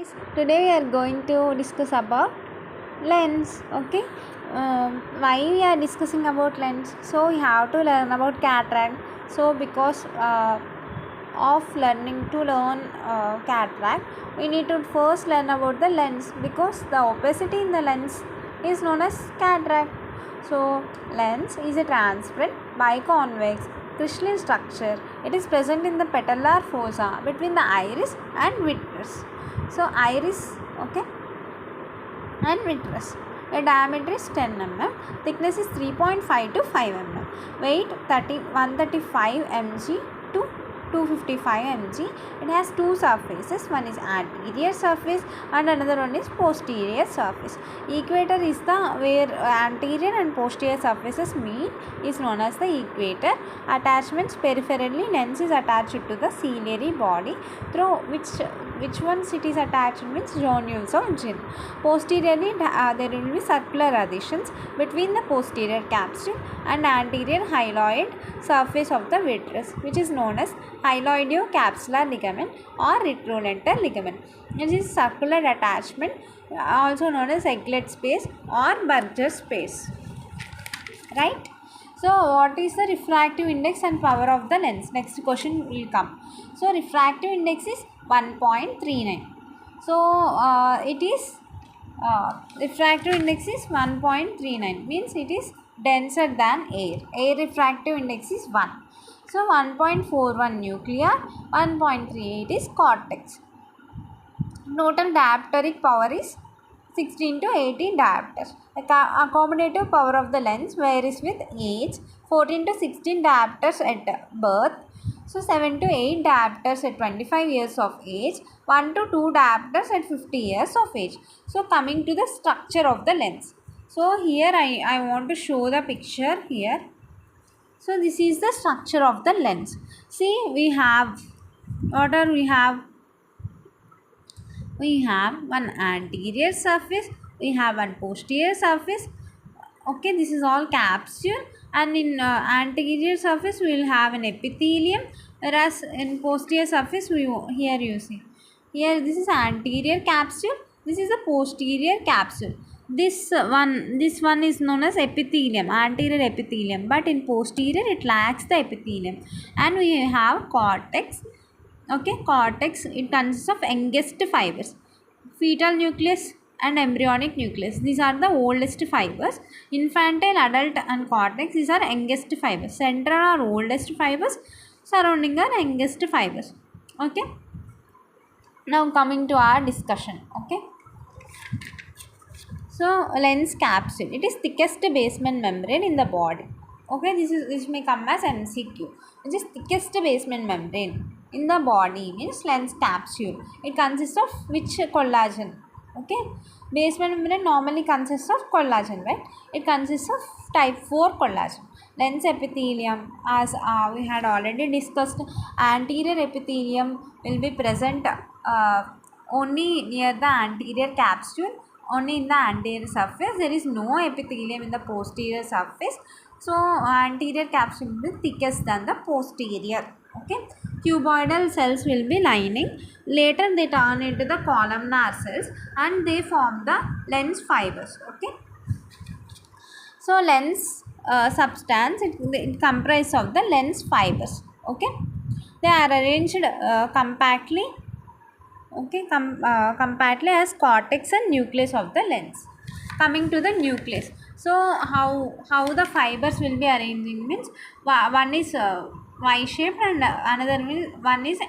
Friends, today we are going to discuss about lens. Okay, why we are discussing about lens? So we have to learn about cataract. So because of learn cataract, we need to first learn about the lens, because the opacity in the lens is known as cataract. So lens is a transparent biconvex crystalline structure. It is present in the patellar fossa between the iris and vitreous. So iris, okay, and vitreous. The diameter is 10 mm, thickness is 3.5 to 5 mm, weight 135 mg to 255 mg. It has two surfaces, one is anterior surface and another one is posterior surface. Equator is the where anterior and posterior surfaces meet is known as the equator. Attachments peripherally, lens is attached to the ciliary body through which ones it is attached means zonules or gin. Posteriorly, there will be circular adhesions between the posterior capsule and anterior hyaloid surface of the vitreous, which is known as hyaloideo-capsular ligament or retrolental ligament. This is circular attachment, also known as egglet space or Burgess space. Right? So, what is the refractive index and power of the lens? Next question will come. So, refractive index is 1.39. So, it is refractive index is 1.39, means it is denser than air. Air refractive index is 1. So, 1.41 nuclear, 1.38 is cortex. Total diopteric power is 16 to 18 diopters. The accommodative power of the lens varies with age. 14 to 16 diopters at birth. So 7 to 8 diopters at 25 years of age. 1 to 2 diopters at 50 years of age. So coming to the structure of the lens. So here I want to show the picture here. So this is the structure of the lens. See, we have we have one anterior surface, we have one posterior surface. Okay, this is all capsule, and in anterior surface we will have an epithelium, whereas in posterior surface here you see, here this is anterior capsule, this is the posterior capsule. This one is known as epithelium, anterior epithelium, but in posterior it lacks the epithelium. And we have cortex. Okay, cortex, it consists of youngest fibers, fetal nucleus and embryonic nucleus. These are the oldest fibers. Infantile, adult and cortex, these are youngest fibers. Central are oldest fibers, surrounding are youngest fibers. Okay, now coming to our discussion. Okay, so lens capsule, it is thickest basement membrane in the body. Okay, this may come as MCQ. It is thickest basement membrane in the body, means lens capsule. It consists of which collagen? Okay, basement membrane normally consists of collagen, right? It consists of type 4 collagen. Lens epithelium, as we had already discussed, anterior epithelium will be present only near the anterior capsule, only in the anterior surface. There is no epithelium in the posterior surface. So anterior capsule will be thickest than the posterior. Okay, cuboidal cells will be lining. Later they turn into the columnar cells and they form the lens fibers. Okay, so lens substance, it comprises of the lens fibers. Okay, they are arranged compactly. Okay, compactly as cortex and nucleus of the lens. Coming to the nucleus, so how the fibers will be arranging means, one is Y shaped and another one is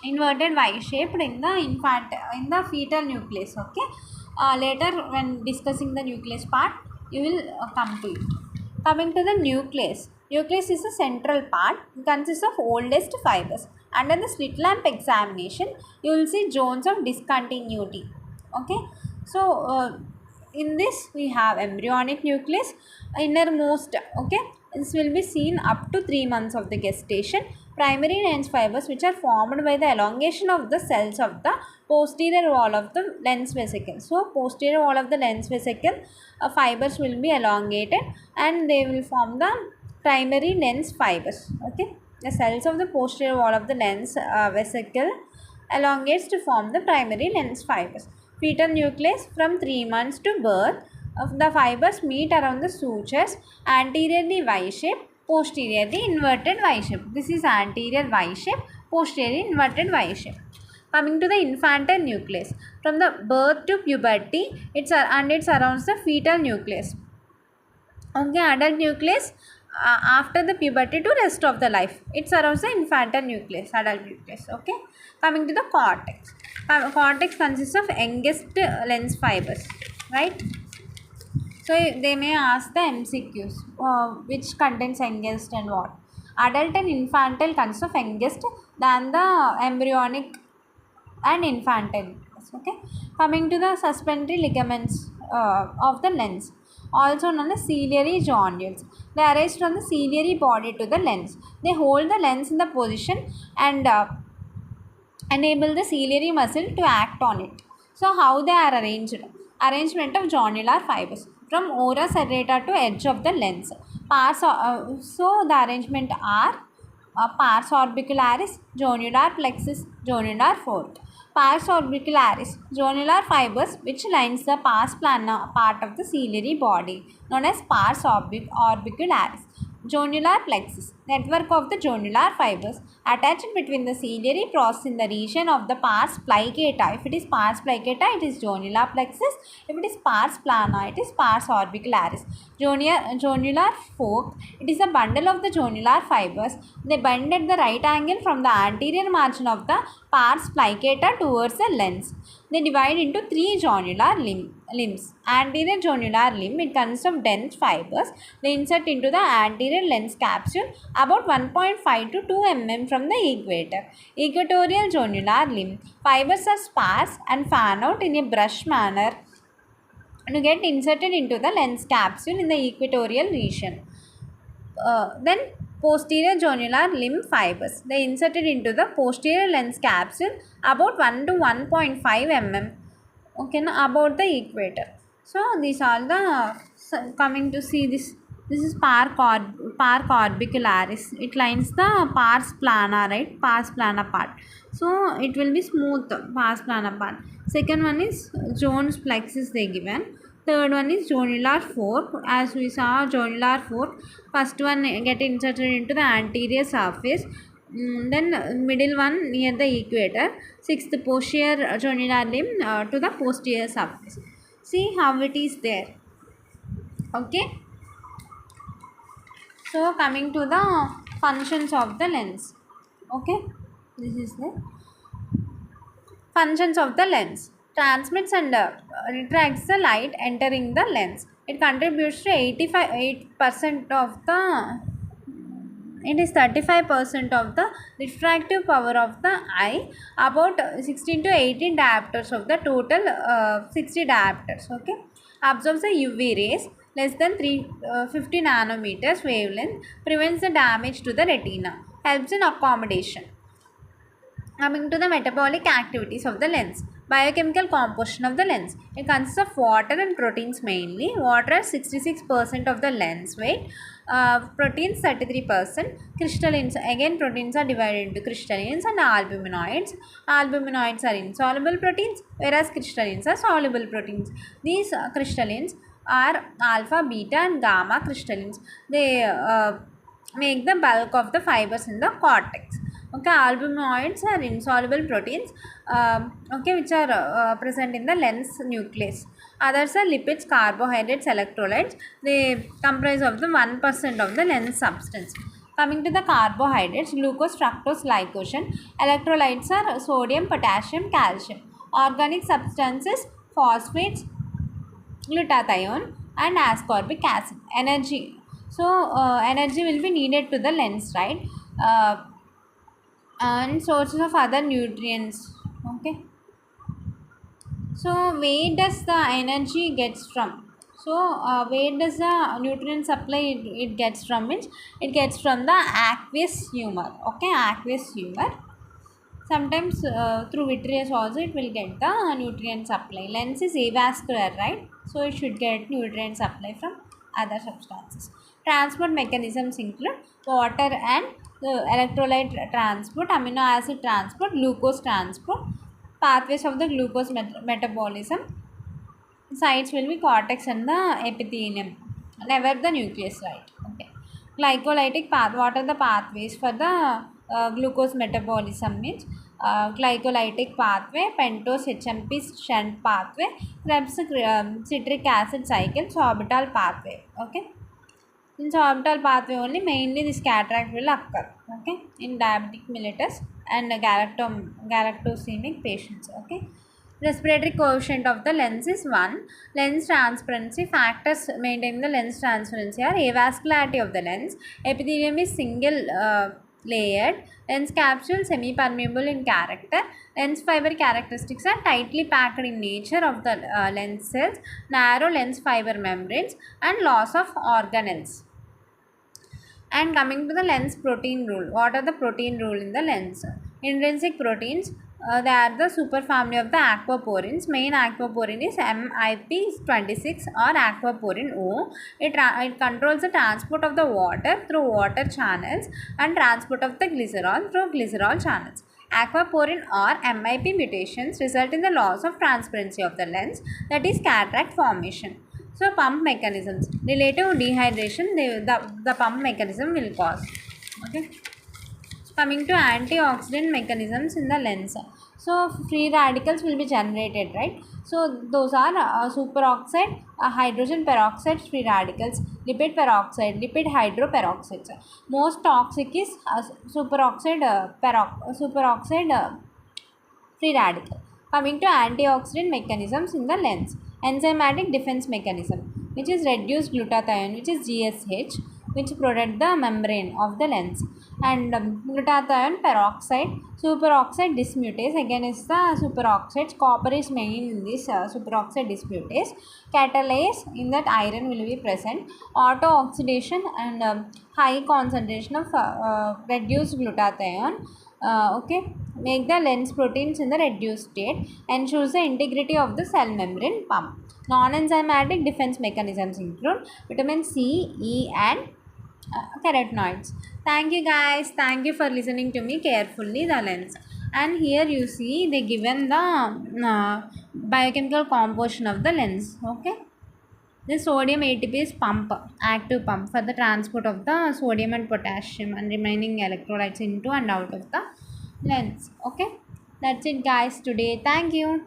inverted Y shaped in the fetal nucleus. Okay, later when discussing the nucleus part you will come to it. Coming to the nucleus is the central part. It consists of oldest fibers. Under the slit lamp examination you will see zones of discontinuity. Okay, so in this we have embryonic nucleus, innermost. Okay, this will be seen up to 3 months of the gestation. Primary lens fibers, which are formed by the elongation of the cells of the posterior wall of the lens vesicle. So posterior wall of the lens vesicle fibers will be elongated and they will form the primary lens fibers. Okay, the cells of the posterior wall of the lens vesicle elongates to form the primary lens fibers. Fetal nucleus from 3 months to birth. The fibers meet around the sutures, anteriorly Y-shaped, posteriorly inverted Y-shape. This is anterior Y-shape, posteriorly inverted Y-shape. Coming to the infantile nucleus. From the birth to puberty, it surrounds the fetal nucleus. Okay, adult nucleus after the puberty to rest of the life. It surrounds the infantile nucleus, adult nucleus. Okay, coming to the cortex. Cortex consists of youngest lens fibers, right? So they may ask the MCQs, which contains youngest and what. Adult and infantile consists of youngest than the embryonic and infantile. Okay, coming to the suspensory ligaments of the lens, also known as ciliary jonules. They arise from the ciliary body to the lens. They hold the lens in the position and enable the ciliary muscle to act on it. So how they are arranged? Arrangement of jonular fibers from ora serrata to edge of the lens. So the arrangement are pars orbicularis, jonular plexus, jonular fork. Pars orbicularis, jonular fibers which lines the pars plana part of the ciliary body, known as pars orbicularis. Jonular plexus, network of the jonular fibers attached between the ciliary process in the region of the pars plicata. If it is pars plicata, it is jonular plexus. If it is pars plana, it is pars orbicularis. Jonular fork, it is a bundle of the jonular fibers. They bend at the right angle from the anterior margin of the pars plicata towards the lens. They divide into 3 jonular limbs. Anterior jonular limb, it consists of dense fibers. They insert into the anterior lens capsule about 1.5 to 2 mm from the equator. Equatorial jonular limb, fibers are sparse and fan out in a brush manner to get inserted into the lens capsule in the equatorial region. Then posterior jonular limb fibers, they inserted into the posterior lens capsule about 1 to 1.5 mm, okay, about the equator. So these are the coming to see this is park orbicularis. It lines the pars plana, right? Pars plana part. So it will be smooth pars plana part. Second one is Jones plexus they given. Third one is jonular fork. As we saw jonular fork, first one get inserted into the anterior surface. Then middle one near the equator. Sixth posterior jonular limb to the posterior surface. See how it is there. Okay. So coming to the functions of the lens. Okay. This is the functions of the lens. Transmits and refracts the light entering the lens. It contributes to 85% of the, it is 35% of the refractive power of the eye, about 16 to 18 diopters of the total 60 diopters. Okay, absorbs the UV rays less than 350 nanometers wavelength, prevents the damage to the retina, helps in accommodation. Coming to the metabolic activities of the lens. Biochemical composition of the lens. It consists of water and proteins mainly. Water is 66% of the lens weight. Proteins 33%. Crystallines, again proteins are divided into crystallines and albuminoids. Albuminoids are insoluble proteins, whereas crystallines are soluble proteins. These crystallines are alpha, beta and gamma crystallines. They make the bulk of the fibers in the cortex. Okay, albuminoids are insoluble proteins, okay, which are present in the lens nucleus. Others are lipids, carbohydrates, electrolytes. They comprise of the 1% of the lens substance. Coming to the carbohydrates, glucose, fructose, glycogen. Electrolytes are sodium, potassium, calcium. Organic substances, phosphates, glutathione and ascorbic acid. Energy. So energy will be needed to the lens, right? And sources of other nutrients. Okay, so where does the energy gets from? So where does the nutrient supply it gets from? Means it gets from the aqueous humor. Okay, aqueous humor. Sometimes through vitreous also it will get the nutrient supply. Lens is avascular, right? So it should get nutrient supply from other substances. Transport mechanisms include water and electrolyte transport, amino acid transport, glucose transport, pathways of the glucose metabolism. Sites will be cortex and the epithelium, never the nucleus, right? Okay. Glycolytic path. What are the pathways for the glucose metabolism? Means glycolytic pathway, pentose HMP shunt pathway, Krebs citric acid cycle, sorbitol pathway. Okay. In sorbitol pathway only, mainly this cataract will occur. Okay. In diabetic mellitus and galactosemic patients. Okay. Respiratory coefficient of the lens is 1. Lens transparency factors maintaining the lens transparency are avascularity of the lens. Epithelium is single layered. Lens capsule semi-permeable in character. Lens fiber characteristics are tightly packed in nature of the lens cells, narrow lens fiber membranes, and loss of organelles. And coming to the lens protein rule, what are the protein rule in the lens? Intrinsic proteins, they are the superfamily of the aquaporins. Main aquaporin is MIP26 or aquaporin O. It controls the transport of the water through water channels and transport of the glycerol through glycerol channels. Aquaporin or MIP mutations result in the loss of transparency of the lens, that is cataract formation. So pump mechanisms, relative dehydration, the pump mechanism will cause. Okay. Coming to antioxidant mechanisms in the lens. So free radicals will be generated, right? So those are superoxide, hydrogen peroxide free radicals, lipid peroxide, lipid hydroperoxides. Most toxic is superoxide free radical. Coming to antioxidant mechanisms in the lens. Enzymatic defense mechanism, which is reduced glutathione, which is GSH, which protect the membrane of the lens. And glutathione peroxide, superoxide dismutase, again is the superoxides. Copper is main in this superoxide dismutase. Catalase, in that iron will be present. Auto-oxidation and high concentration of reduced glutathione. Okay, make the lens proteins in the reduced state, ensures the integrity of the cell membrane pump. Non-enzymatic defense mechanisms include vitamin C, E, and carotenoids. Thank you guys. Thank you for listening to me carefully. The lens, and here you see they given the biochemical composition of the lens. Okay. The sodium ATP is pump, active pump for the transport of the sodium and potassium and remaining electrolytes into and out of the lens. Okay, that's it guys today. Thank you.